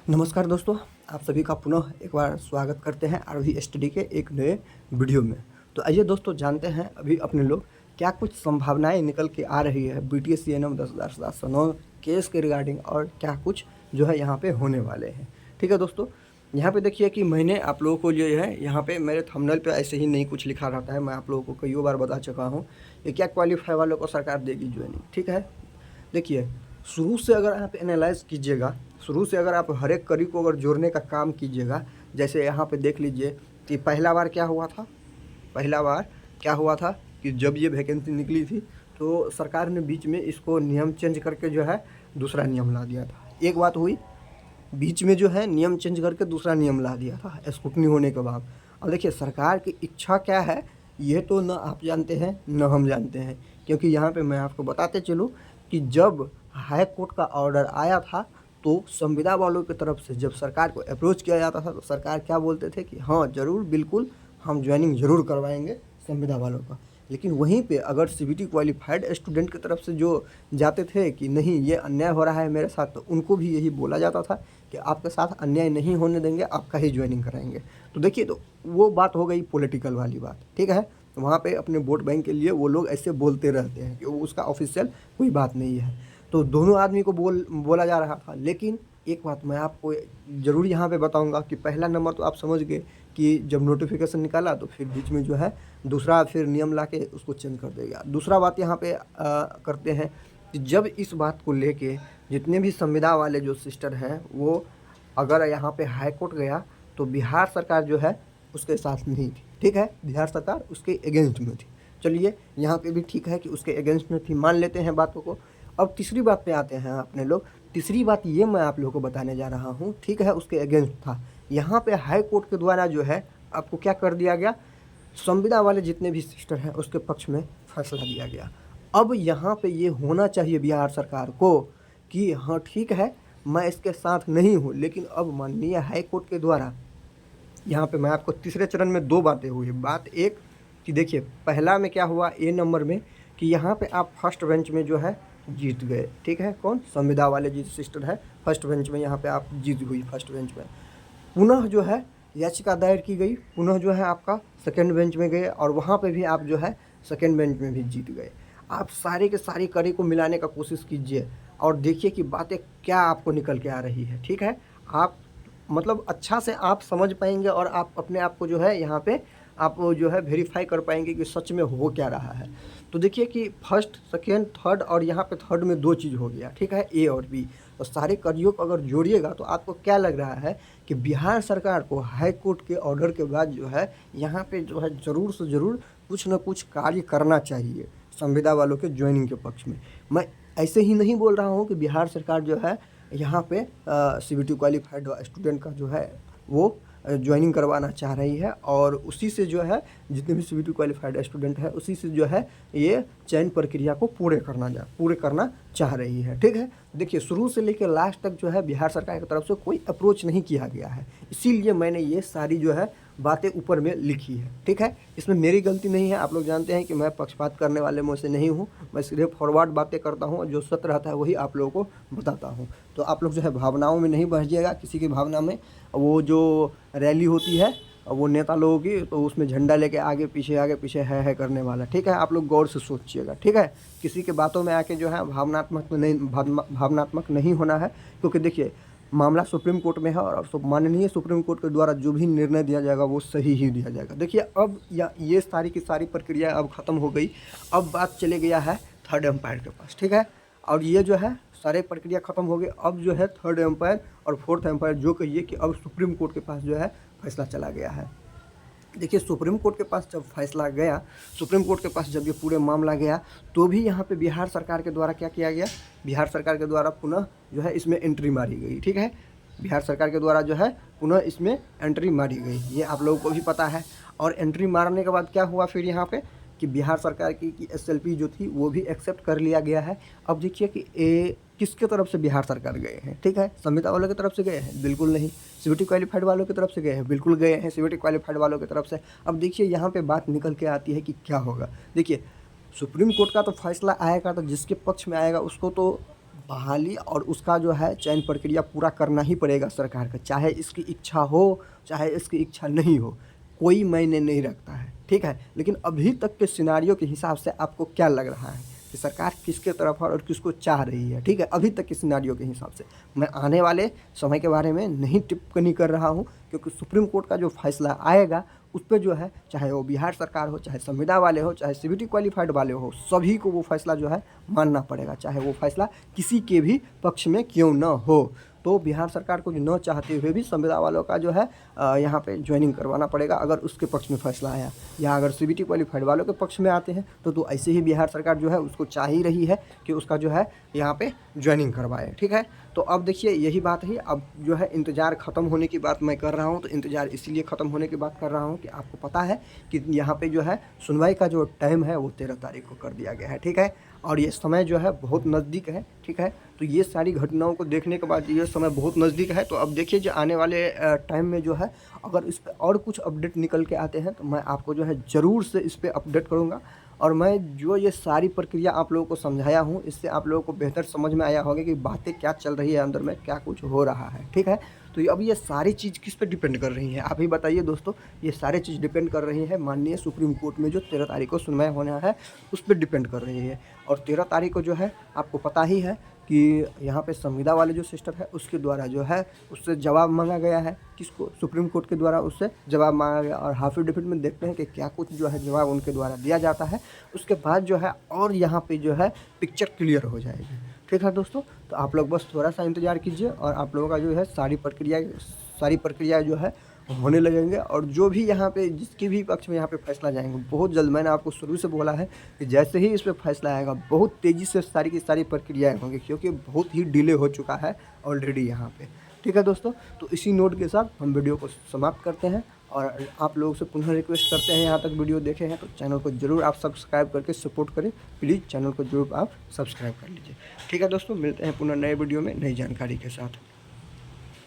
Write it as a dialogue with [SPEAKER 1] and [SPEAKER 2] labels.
[SPEAKER 1] नमस्कार दोस्तों, आप सभी का पुनः एक बार स्वागत करते हैं आरोही स्टडी के एक नए वीडियो में। तो आइए दोस्तों जानते हैं अभी अपने लोग क्या कुछ संभावनाएं निकल के आ रही है BTS CNM 10,709 केस के रिगार्डिंग और क्या कुछ जो है यहाँ पे होने वाले हैं। ठीक है दोस्तों, यहाँ पे देखिए कि मैंने आप लोगों को जो है यहाँ पे मेरे थंबनेल पे ऐसे ही नहीं कुछ लिखा रहता है। मैं आप लोगों को कई बार बता चुका हूँ कि क्या क्वालिफाई वालों को सरकार देगी ज्वाइनिंग। ठीक है, देखिए शुरू से अगर आप एनालाइज कीजिएगा, शुरू से अगर आप हर एक कड़ी को अगर जोड़ने का काम कीजिएगा, जैसे यहाँ पे देख लीजिए कि पहला बार क्या हुआ था। पहला बार क्या हुआ था कि जब ये वैकेंसी निकली थी तो सरकार ने बीच में इसको नियम चेंज करके जो है दूसरा नियम ला दिया था। एक बात हुई, बीच में जो है नियम चेंज करके दूसरा नियम ला दिया था स्क्रूटनी होने के बाद। अब देखिए सरकार की इच्छा क्या है ये तो न आप जानते हैं न हम जानते हैं, क्योंकि यहाँ पे मैं आपको बताते चलूँ कि जब हाई कोर्ट का ऑर्डर आया था तो संविदा वालों की तरफ से जब सरकार को अप्रोच किया जाता था तो सरकार क्या बोलते थे कि हाँ ज़रूर बिल्कुल हम ज्वाइनिंग ज़रूर करवाएंगे संविदा वालों का। लेकिन वहीं पे अगर CBT क्वालिफाइड स्टूडेंट की तरफ से जो जाते थे कि नहीं ये अन्याय हो रहा है मेरे साथ, तो उनको भी यही बोला जाता था कि आपके साथ अन्याय नहीं होने देंगे, आपका ही ज्वाइनिंग कराएंगे। तो देखिए, तो वो बात हो गई पॉलिटिकल वाली बात। ठीक है, वहाँ पे अपने वोट बैंक के लिए वो लोग ऐसे बोलते रहते हैं कि वो उसका ऑफिशियल कोई बात नहीं है। तो दोनों आदमी को बोला जा रहा था। लेकिन एक बात मैं आपको ज़रूर यहाँ पे बताऊँगा कि पहला नंबर तो आप समझ गए कि जब नोटिफिकेशन निकाला तो फिर बीच में जो है दूसरा फिर नियम ला के उसको चेंज कर देगा। दूसरा बात यहाँ पे करते हैं कि जब इस बात को लेके जितने भी संविदा वाले जो सिस्टर हैं वो अगर यहाँ पे हाई कोर्ट गया तो बिहार सरकार जो है उसके साथ नहीं थी। ठीक है, बिहार सरकार उसके अगेंस्ट में थी। चलिए यहाँ पे भी ठीक है कि उसके अगेंस्ट में थी, मान लेते हैं बातों को। अब तीसरी बात पे आते हैं अपने लोग। तीसरी बात ये मैं आप लोगों को बताने जा रहा हूँ। ठीक है, उसके अगेंस्ट था, यहाँ पे हाई कोर्ट के द्वारा जो है आपको क्या कर दिया गया, संविदा वाले जितने भी सिस्टर हैं उसके पक्ष में फैसला दिया गया। अब यहाँ पे ये होना चाहिए बिहार सरकार को कि हाँ ठीक है मैं इसके साथ नहीं हूँ, लेकिन अब माननीय हाई कोर्ट के द्वारा यहाँ पे मैं आपको तीसरे चरण में दो बातें हुई। बात एक कि देखिए पहला में क्या हुआ ए नंबर में कि यहाँ पे आप फर्स्ट बेंच में जो है जीत गए। ठीक है, कौन, संविदा वाले जी सिस्टर है फर्स्ट बेंच में, यहाँ पे आप जीत हुई फर्स्ट बेंच में। पुनः जो है याचिका दायर की गई, पुनः जो है आपका सेकेंड बेंच में गए और वहाँ पे भी आप जो है सेकेंड बेंच में भी जीत गए। आप सारे के सारी कड़ी को मिलाने का कोशिश कीजिए और देखिए कि बातें क्या आपको निकल के आ रही है। ठीक है, आप मतलब अच्छा से आप समझ पाएंगे और आप अपने आप को जो है यहाँ पे आप जो है वेरीफाई कर पाएंगे कि सच में हो क्या रहा है। तो देखिए कि फर्स्ट सेकेंड थर्ड और यहाँ पे थर्ड में दो चीज़ हो गया। ठीक है, ए और बी, तो सारे कड़ियों को अगर जोड़िएगा तो आपको क्या लग रहा है कि बिहार सरकार को हाई कोर्ट के ऑर्डर के बाद जो है यहाँ पे जो है ज़रूर से ज़रूर कुछ न कुछ कार्य करना चाहिए संविदा वालों के ज्वाइनिंग के पक्ष में। मैं ऐसे ही नहीं बोल रहा हूँ कि बिहार सरकार जो है यहाँ पे CBT क्वालिफाइड स्टूडेंट का जो है वो ज्वाइनिंग करवाना चाह रही है और उसी से जो है जितने भी CBT क्वालिफाइड स्टूडेंट है उसी से जो है ये चयन प्रक्रिया को पूरे करना चाह रही है। ठीक है, देखिए शुरू से लेकर लास्ट तक जो है बिहार सरकार की तरफ से कोई अप्रोच नहीं किया गया है, इसीलिए मैंने ये सारी जो है बातें ऊपर में लिखी है। ठीक है, इसमें मेरी गलती नहीं है। आप लोग जानते हैं कि मैं पक्षपात करने वाले में से नहीं हूँ, मैं सिर्फ फॉरवर्ड बातें करता हूँ और जो सत्य रहता है वही आप लोगों को बताता हूँ। तो आप लोग जो है भावनाओं में नहीं बह जाइएगा, किसी की भावना में। वो जो रैली होती है वो नेता लोगों की, तो उसमें झंडा लेके आगे पीछे है करने वाला। ठीक है, आप लोग गौर से सोचिएगा। ठीक है, किसी के बातों में आके जो है भावनात्मक नहीं होना है, क्योंकि देखिए मामला सुप्रीम कोर्ट में है और माननीय सुप्रीम कोर्ट के द्वारा जो भी निर्णय दिया जाएगा वो सही ही दिया जाएगा। देखिए अब ये सारी की सारी प्रक्रिया अब ख़त्म हो गई, अब बात चले गया है थर्ड एम्पायर के पास। ठीक है, और ये जो है सारे प्रक्रिया ख़त्म हो गई, अब जो है थर्ड एम्पायर और फोर्थ एम्पायर जो कहिए कि अब सुप्रीम कोर्ट के पास जो है फैसला चला गया है। देखिए सुप्रीम कोर्ट के पास जब फैसला गया, सुप्रीम कोर्ट के पास जब ये पूरे मामला गया, तो भी यहाँ पे बिहार सरकार के द्वारा क्या किया गया, बिहार सरकार के द्वारा पुनः जो है इसमें एंट्री मारी गई। ठीक है, बिहार सरकार के द्वारा जो है पुनः इसमें एंट्री मारी गई, ये आप लोगों को भी पता है। और एंट्री मारने के बाद क्या हुआ फिर यहाँ पे कि बिहार सरकार की SLP जो थी वो भी एक्सेप्ट कर लिया गया है। अब देखिए कि किसके तरफ से बिहार सरकार गए हैं। ठीक है, संविदा वालों की तरफ से गए हैं, बिल्कुल नहीं। CBT क्वालिफाइड वालों की तरफ से गए हैं, बिल्कुल गए हैं CBT क्वालिफाइड वालों की तरफ से। अब देखिए यहाँ पे बात निकल के आती है कि क्या होगा। देखिए सुप्रीम कोर्ट का तो फैसला आएगा तो जिसके पक्ष में आएगा उसको तो बहाली और उसका जो है चयन प्रक्रिया पूरा करना ही पड़ेगा सरकार का, चाहे इसकी इच्छा हो चाहे इसकी इच्छा नहीं हो, कोई मायने नहीं रखता है, ठीक है। लेकिन अभी तक के सिनारियो के हिसाब से आपको क्या लग रहा है कि सरकार किसके तरफ है और किसको चाह रही है, ठीक है। अभी तक के सिनारियो के हिसाब से मैं आने वाले समय के बारे में नहीं टिप्पणी कर रहा हूँ, क्योंकि सुप्रीम कोर्ट का जो फैसला आएगा उस पर जो है, चाहे वो बिहार सरकार हो, चाहे संविदा वाले हो, चाहे सीबीटी क्वालिफाइड वाले हो, सभी को वो फैसला जो है मानना पड़ेगा, चाहे वो फैसला किसी के भी पक्ष में क्यों न हो। तो बिहार सरकार को जो न चाहते हुए भी संविदा वालों का जो है यहाँ पे ज्वाइनिंग करवाना पड़ेगा, अगर उसके पक्ष में फैसला आया, या अगर सीबीटी क्वालिफाइड वालों के पक्ष में आते हैं तो ऐसे ही बिहार सरकार जो है उसको चाह ही रही है कि उसका जो है यहाँ पे ज्वाइनिंग करवाए, ठीक है। तो अब देखिए यही बात है, अब जो है इंतज़ार ख़त्म होने की बात मैं कर रहा हूँ। तो इंतज़ार इसीलिए ख़त्म होने की बात कर रहा हूँ कि आपको पता है कि यहाँ पे जो है सुनवाई का जो टाइम है वो 13 तारीख को कर दिया गया है, ठीक है। और ये समय जो है बहुत नज़दीक है, ठीक है। तो ये सारी घटनाओं को देखने के बाद ये समय बहुत नज़दीक है। तो अब देखिए जो आने वाले टाइम में जो है अगर इस पर और कुछ अपडेट निकल के आते हैं तो मैं आपको जो है ज़रूर से इस पर अपडेट करूँगा। और मैं जो ये सारी प्रक्रिया आप लोगों को समझाया हूँ, इससे आप लोगों को बेहतर समझ में आया होगा कि बातें क्या चल रही है अंदर में, क्या कुछ हो रहा है, ठीक है। तो अब ये सारी चीज़ किस पे डिपेंड कर रही है, आप ही बताइए दोस्तों। ये सारी चीज़ डिपेंड कर रही है माननीय सुप्रीम कोर्ट में जो 13 तारीख को सुनवाई होना है उस पर डिपेंड कर रही है। और 13 तारीख को जो है आपको पता ही है कि यहाँ पे संविदा वाले जो सिस्टर है उसके द्वारा जो है उससे जवाब मांगा गया है, किसको, सुप्रीम कोर्ट के द्वारा उससे जवाब मांगा गया। और हाफ डिफेंट में देखते हैं कि क्या कुछ जो है जवाब उनके द्वारा दिया जाता है, उसके बाद जो है और यहाँ पे जो है पिक्चर क्लियर हो जाएगी, ठीक है दोस्तों। तो आप लोग बस थोड़ा सा इंतज़ार कीजिए और आप लोगों का जो है सारी प्रक्रिया जो है होने लगेंगे। और जो भी यहाँ पे जिसके भी पक्ष में यहाँ पे फैसला जाएंगे बहुत जल्द, मैंने आपको शुरू से बोला है कि जैसे ही इस पर फैसला आएगा बहुत तेज़ी से सारी की सारी प्रक्रियाएँ होंगी, क्योंकि बहुत ही डिले हो चुका है ऑलरेडी यहाँ पे, ठीक है दोस्तों। तो इसी नोट के साथ हम वीडियो को समाप्त करते हैं और आप लोगों से पुनः रिक्वेस्ट करते हैं, यहाँ तक वीडियो देखे हैं तो चैनल को जरूर आप सब्सक्राइब करके सपोर्ट करें, प्लीज़ चैनल को जरूर आप सब्सक्राइब कर लीजिए, ठीक है दोस्तों। मिलते हैं पुनः नए वीडियो में नई जानकारी के साथ।